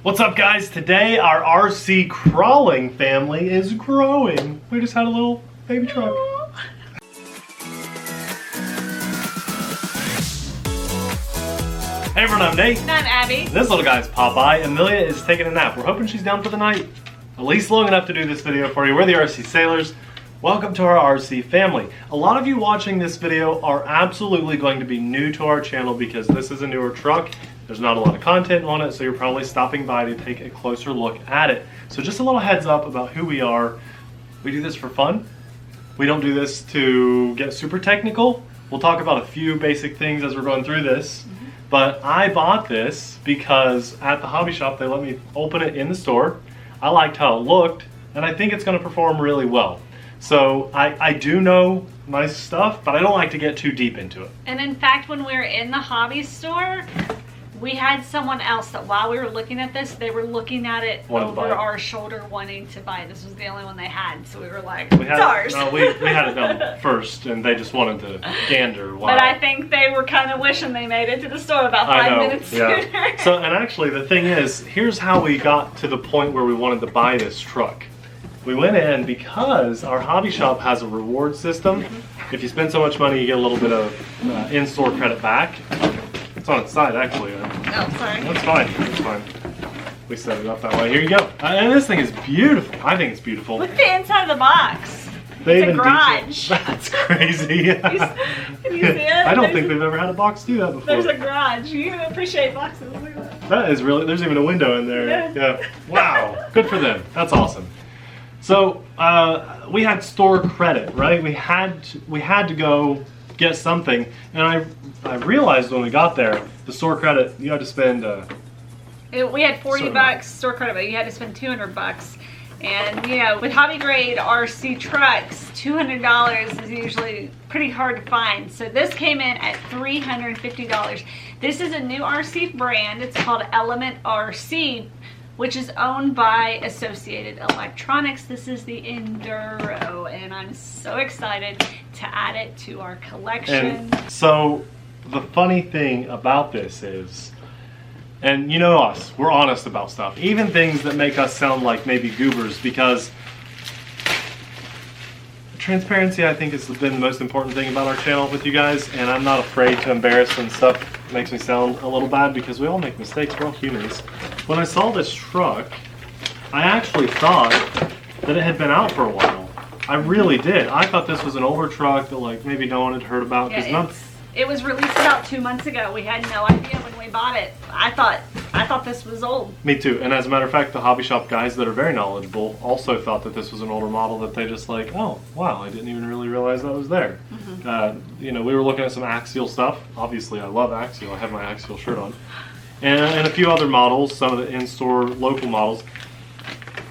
What's up, guys? Today our RC crawling family is growing. We just had a little baby truck. Hey everyone, I'm Nate. And I'm Abby. This little guy's Popeye. Amelia is taking a nap. We're hoping she's down for the night. At least long enough to do this video for you. We're the RC Sailors. Welcome to our RC family. A lot of you watching this video are absolutely going to be new to our channel because this is a newer truck. There's not a lot of content on it, so you're probably stopping by to take a closer look at it. So just a little heads up about who we are. We do this for fun. We don't do this to get super technical. We'll talk about a few basic things as we're going through this. But I bought this because at the hobby shop they let me open it in the store. I liked how it looked, and I think it's going to perform really well. So I do know my stuff, but I don't like to get too deep into it. And in fact, when we were in the hobby store, we had someone else that while we were looking at this, they were looking at it over our shoulder wanting to buy it. This was the only one they had, so we were like, it's ours. We had it done first, and they just wanted to gander. Wow. But I think they were kind of wishing they made it to the store about 5 minutes sooner. So, and actually the thing is, here's how we got to the point where we wanted to buy this truck. We went in because our hobby shop has a reward system. If you spend so much money, you get a little bit of in-store credit back. It's on its side, actually. Oh, sorry. That's fine. That's fine. We set it up that way. Here you go. And this thing is beautiful. I think it's beautiful. Look at the inside of the box. It's a garage. That's crazy. Can you see it? I don't think we've ever had a box do that before. There's a garage. You appreciate boxes. Look at that. That is really, there's even a window in there. Yeah. Wow. Good for them. That's awesome. So we had store credit, right? We had to go get something, and I realized when we got there, the store credit, you had to spend. We had 40 bucks store credit, but you had to spend 200 bucks. And you know, with hobby grade RC trucks, $200 is usually pretty hard to find. So this came in at $350. This is a new RC brand. It's called Element RC, which is owned by Associated Electronics. This is the Enduro, and I'm so excited to add it to our collection. And so the funny thing about this is, and you know us, we're honest about stuff, even things that make us sound like maybe goobers, because transparency, I think, has been the most important thing about our channel with you guys, and I'm not afraid to embarrass when stuff makes me sound a little bad, because we all make mistakes, we're all humans. When I saw this truck, I actually thought that it had been out for a while. I really did. I thought this was an older truck that like maybe no one had heard about. Yeah, it was released about 2 months ago. We had no idea when we bought it. I thought this was old. Me too. And as a matter of fact, the hobby shop guys that are very knowledgeable also thought that this was an older model, that they just like, oh wow, I didn't even really realize that was there. You know, we were looking at some Axial stuff. Obviously I love Axial. I have my Axial shirt on. And a few other models, some of the in-store local models.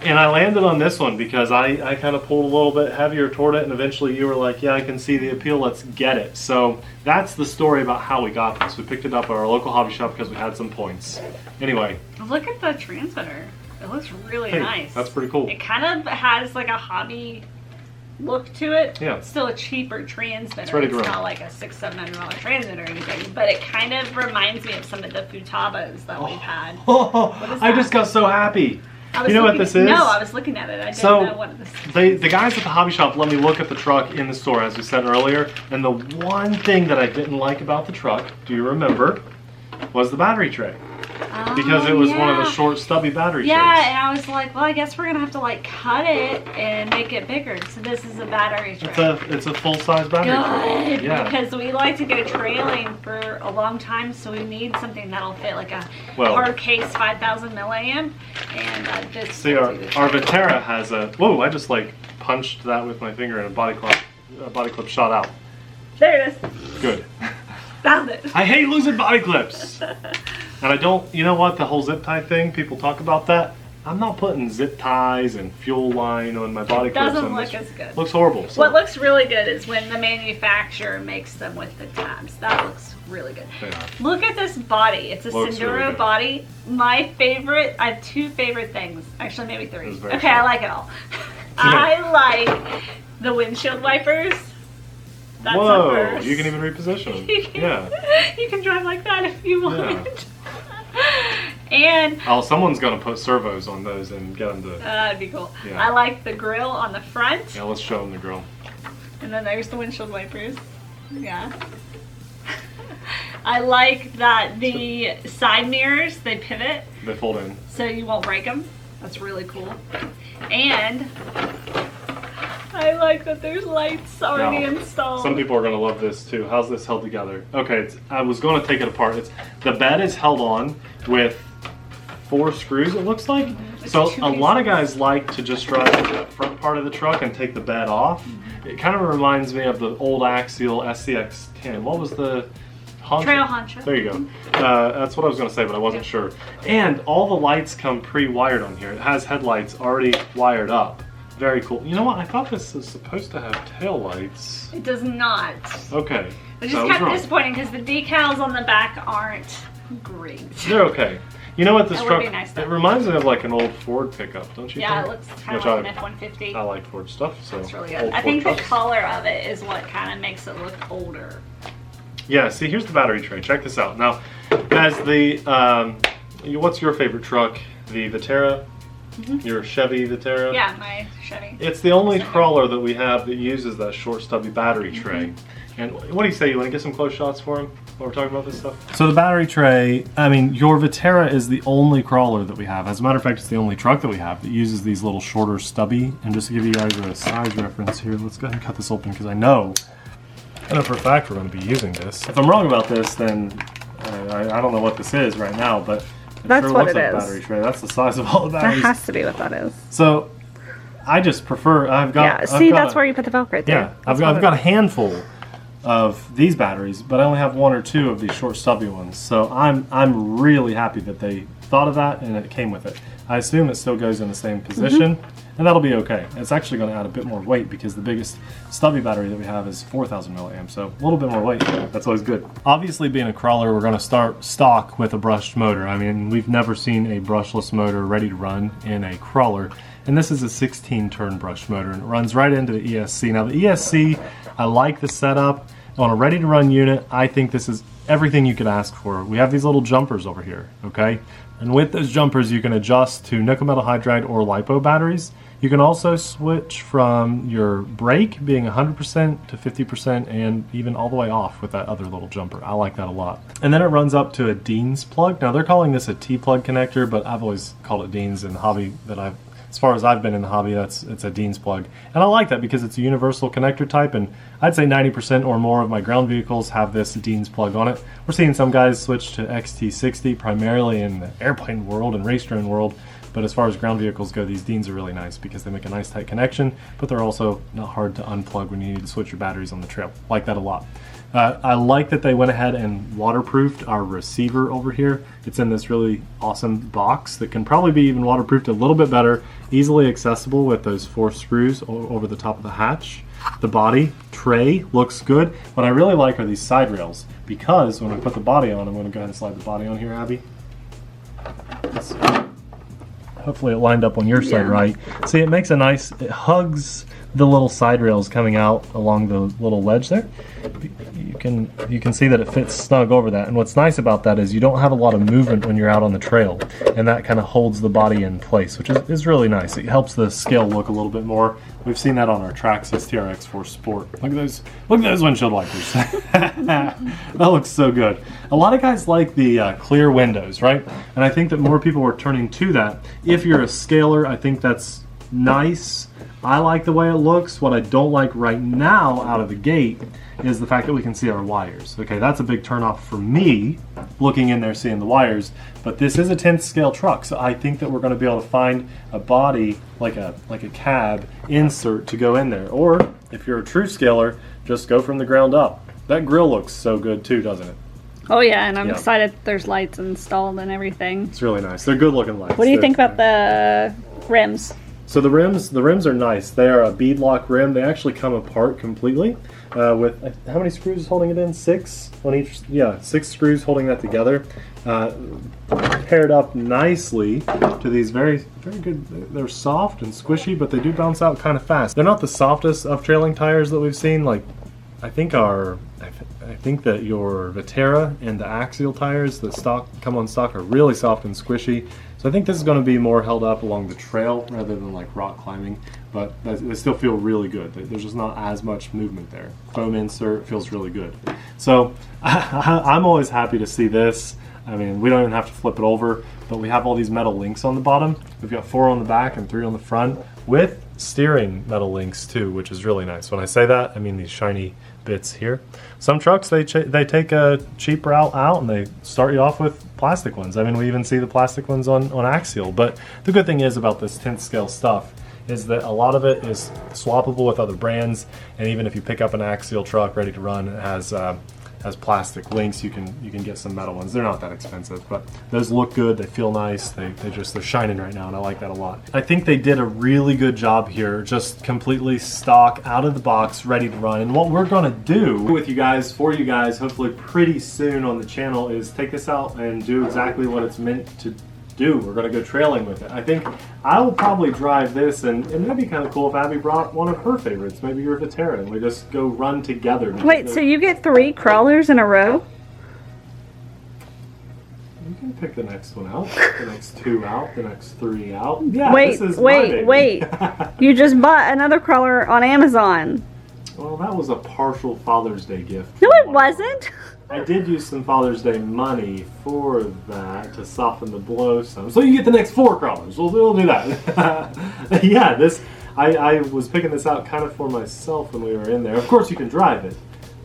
And I landed on this one because I kind of pulled a little bit heavier toward it, and eventually you were like, yeah, I can see the appeal, let's get it. So that's the story about how we got this. We picked it up at our local hobby shop because we had some points. Anyway. Look at the transmitter. It looks really nice. That's pretty cool. It kind of has like a hobby look to it. Yeah. It's still a cheaper transmitter. It's ready to It's run. not like a $600-700 transmitter or anything, but it kind of reminds me of some of the Futabas that we've had. I just got so happy. You know what this is? No, I was looking at it. I didn't know what this is. The guys at the hobby shop let me look at the truck in the store, as we said earlier, and the one thing that I didn't like about the truck, do you remember, was the battery tray. Because it was one of the short, stubby battery trays. Yeah, and I was like, well, I guess we're going to have to like cut it and make it bigger. So this is a battery tray. It's a full-size battery tray. Yeah. Because we like to go trailing for a long time, so we need something that'll fit like a hard case 5,000 milliamp. And this. See, our Vitera has a. Whoa! I just like punched that with my finger, and a body clip shot out. There it is. Good. Found it. I hate losing body clips. And I don't, you know what, the whole zip tie thing, people talk about that. I'm not putting zip ties and fuel line on my body clips. It doesn't look as good. Looks horrible. So. What looks really good is when the manufacturer makes them with the tabs. That looks really good. Look at this body. It's a Sendero body. My favorite, I have two favorite things. Actually, maybe three. Okay, I like it all. I like the windshield wipers. That's whoa, you can even reposition them. You can drive like that if you want. Yeah. And oh, someone's gonna put servos on those and get them to. that'd be cool. Yeah. I like the grill on the front. Yeah, let's show them the grill. And then there's the windshield wipers. Yeah. I like that the side mirrors, they pivot. They fold in. So you won't break them. That's really cool. And I like that there's lights already installed. Some people are going to love this too. How's this held together? Okay, I was going to take it apart. The bed is held on with 4 screws, it looks like. So a lot of guys like to just drive the front part of the truck and take the bed off. It kind of reminds me of the old Axial SCX-10. What was the honcho? Trail honcho. There you go. That's what I was going to say, but I wasn't sure. And all the lights come pre-wired on here. It has headlights already wired up. Very cool. You know what? I thought this was supposed to have tail lights. It does not. Okay. Which is kind of disappointing because the decals on the back aren't great. They're okay. You know what this that truck, would be nice, it reminds me of like an old Ford pickup, don't you think? Yeah, it looks kind of like an F-150. I like Ford stuff, so. It's really good. I think the color of it is what kind of makes it look older. Yeah, see, here's the battery tray. Check this out. Now, as the, what's your favorite truck? The Vitara? Your Chevy Vitara? Yeah, my Chevy. It's the only crawler that we have that uses that short, stubby battery tray. And what do you say? You want to get some close shots for him while we're talking about this stuff? So the battery tray, I mean, your Vitara is the only crawler that we have. As a matter of fact, it's the only truck that we have that uses these little shorter, stubby. And just to give you guys a size reference here, let's go ahead and cut this open because I know for a fact we're going to be using this. If I'm wrong about this, then I don't know what this is right now, but that's sure what looks it like is. Battery tray. That's the size of all the batteries. That has to be what that is. So I just prefer. Yeah. See, that's where you put the Velcro right there. Yeah, I've got a handful of these batteries, but I only have 1 or 2 of these short, stubby ones. So I'm really happy that they thought of that and it came with it. I assume it still goes in the same position, and that'll be okay. It's actually going to add a bit more weight because the biggest stubby battery that we have is 4,000 milliamps, so a little bit more weight. That's always good. Obviously, being a crawler, we're going to start stock with a brushed motor. I mean, we've never seen a brushless motor ready to run in a crawler, and this is a 16-turn brushed motor, and it runs right into the ESC. Now, the ESC, I like the setup. On a ready-to-run unit, I think this is everything you could ask for. We have these little jumpers over here, okay? And with those jumpers, you can adjust to nickel metal hydride or LiPo batteries. You can also switch from your brake being 100% to 50% and even all the way off with that other little jumper. I like that a lot. And then it runs up to a Dean's plug. Now, they're calling this a T-plug connector, but I've always called it Dean's in the hobby as far as I've been in the hobby, it's a Dean's plug. And I like that because it's a universal connector type, and I'd say 90% or more of my ground vehicles have this Dean's plug on it. We're seeing some guys switch to XT60 primarily in the airplane world and race drone world, but as far as ground vehicles go, these Deans are really nice because they make a nice tight connection, but they're also not hard to unplug when you need to switch your batteries on the trail. Like that a lot. I like that they went ahead and waterproofed our receiver over here. It's in this really awesome box that can probably be even waterproofed a little bit better, easily accessible with those 4 screws over the top of the hatch. The body tray looks good. What I really like are these side rails because when I put the body on, I'm going to go ahead and slide the body on here, Abby. Hopefully it lined up on your side right. See, it makes it hugs the little side rails coming out along the little ledge there. You can see that it fits snug over that, and what's nice about that is you don't have a lot of movement when you're out on the trail, and that kind of holds the body in place, which is really nice. It helps the scale look a little bit more. We've seen that on our Traxxas TRX4 Sport. Look at those windshield wipers. That looks so good. A lot of guys like the clear windows, right? And I think that more people are turning to that. If you're a scaler, I think that's nice. I like the way it looks. What I don't like right now out of the gate is the fact that we can see our wires. Okay, that's a big turnoff for me, looking in there seeing the wires, but this is a 10th scale truck, so I think that we're going to be able to find a body, like a cab insert to go in there. Or, if you're a true scaler, just go from the ground up. That grill looks so good too, doesn't it? Oh yeah, and I'm excited there's lights installed and everything. It's really nice. They're good looking lights. What do you think about the rims? So the rims are nice. They are a beadlock rim. They actually come apart completely with, how many screws is holding it in? 6 on each? Yeah, 6 screws holding that together. Paired up nicely to these very, very good, they're soft and squishy, but they do bounce out kind of fast. They're not the softest of trailing tires that we've seen. Like, I think I think that your Vetera and the axial tires that come on stock are really soft and squishy. So I think this is going to be more held up along the trail rather than like rock climbing, but they still feel really good. There's just not as much movement there. Foam insert feels really good. So I'm always happy to see this. I mean, we don't even have to flip it over, but we have all these metal links on the bottom. We've got 4 on the back and 3 on the front with steering metal links too, which is really nice. When I say that, I mean these shiny bits here. Some trucks, they take a cheap route out and they start you off with plastic ones. I mean, we even see the plastic ones on axial. But the good thing is about this 10th scale stuff is that a lot of it is swappable with other brands, and even if you pick up an axial truck ready to run, it has plastic links, you can get some metal ones. They're not that expensive, but those look good, they feel nice, they're shining right now, and I like that a lot. I think they did a really good job here, just completely stock, out of the box, ready to run. And what we're gonna do with you guys, for you guys, hopefully pretty soon on the channel, is take this out and do exactly what it's meant to do. We're gonna go trailing with it. I think I will probably drive this, and that'd be kind of cool if Abby brought one of her favorites, maybe your Vetera, and we just go run together. Wait, so you get 3 crawlers in a row? You can pick the next one out, the next 2 out, the next 3 out. Yeah, wait, this is my baby. wait. You just bought another crawler on Amazon. Well, that was a partial Father's Day gift. No, it wasn't. I did use some Father's Day money for that to soften the blow some. So you get the next 4 crawlers. We'll do that. Yeah, I was picking this out kind of for myself when we were in there. Of course, you can drive it,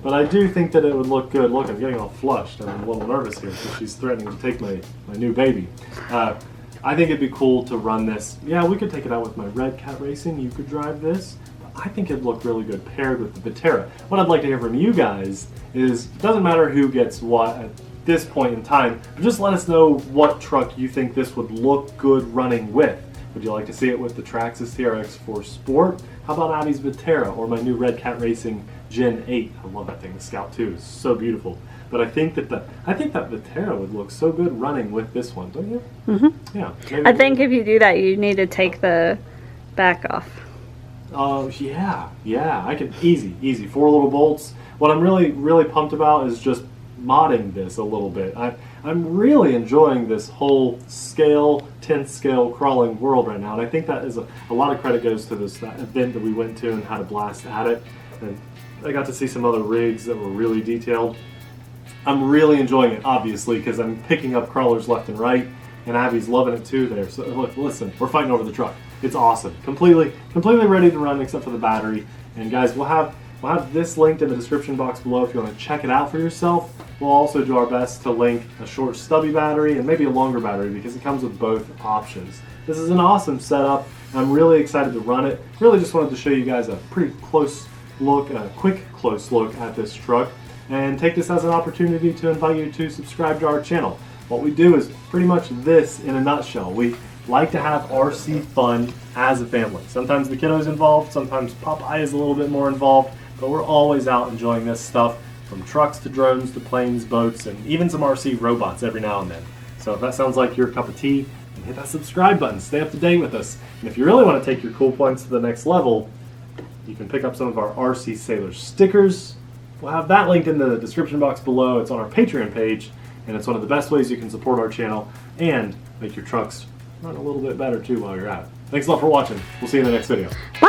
but I do think that it would look good. Look, I'm getting all flushed. I'm a little nervous here because she's threatening to take my new baby. I think it'd be cool to run this. Yeah, we could take it out with my Red Cat Racing. You could drive this. I think it'd look really good paired with the Vetera. What I'd like to hear from you guys is, it doesn't matter who gets what at this point in time, but just let us know what truck you think this would look good running with. Would you like to see it with the Traxxas TRX4 Sport? How about Abby's Vetera or my new Red Cat Racing Gen 8? I love that thing. The Scout 2 is so beautiful. But I think that that Vetera would look so good running with this one, don't you? Mm-hmm. Yeah. I think if you do that, you need to take the back off. Yeah, I can, easy, 4 little bolts. What I'm really pumped about is just modding this a little bit. I'm really enjoying this whole scale, 10th scale crawling world right now, and I think that is a lot of credit goes to that event that we went to and had a blast at it, and I got to see some other rigs that were really detailed. I'm really enjoying it, obviously, because I'm picking up crawlers left and right, and Abby's loving it too there. So look, listen, we're fighting over the truck. It's awesome. Completely ready to run except for the battery. And guys, we'll have this linked in the description box below if you want to check it out for yourself. We'll also do our best to link a short stubby battery and maybe a longer battery because it comes with both options. This is an awesome setup. I'm really excited to run it. Really just wanted to show you guys a pretty close look, a quick close look at this truck, and take this as an opportunity to invite you to subscribe to our channel. What we do is pretty much this in a nutshell. We like to have RC fun as a family. Sometimes the kiddo's involved, sometimes Popeye is a little bit more involved, but we're always out enjoying this stuff, from trucks to drones to planes, boats, and even some RC robots every now and then. So if that sounds like your cup of tea, then hit that subscribe button, stay up to date with us. And if you really want to take your cool points to the next level, you can pick up some of our RC Sailors stickers. We'll have that linked in the description box below. It's on our Patreon page, and it's one of the best ways you can support our channel and make your trucks run a little bit better too while you're at it. Thanks a lot for watching. We'll see you in the next video. Bye.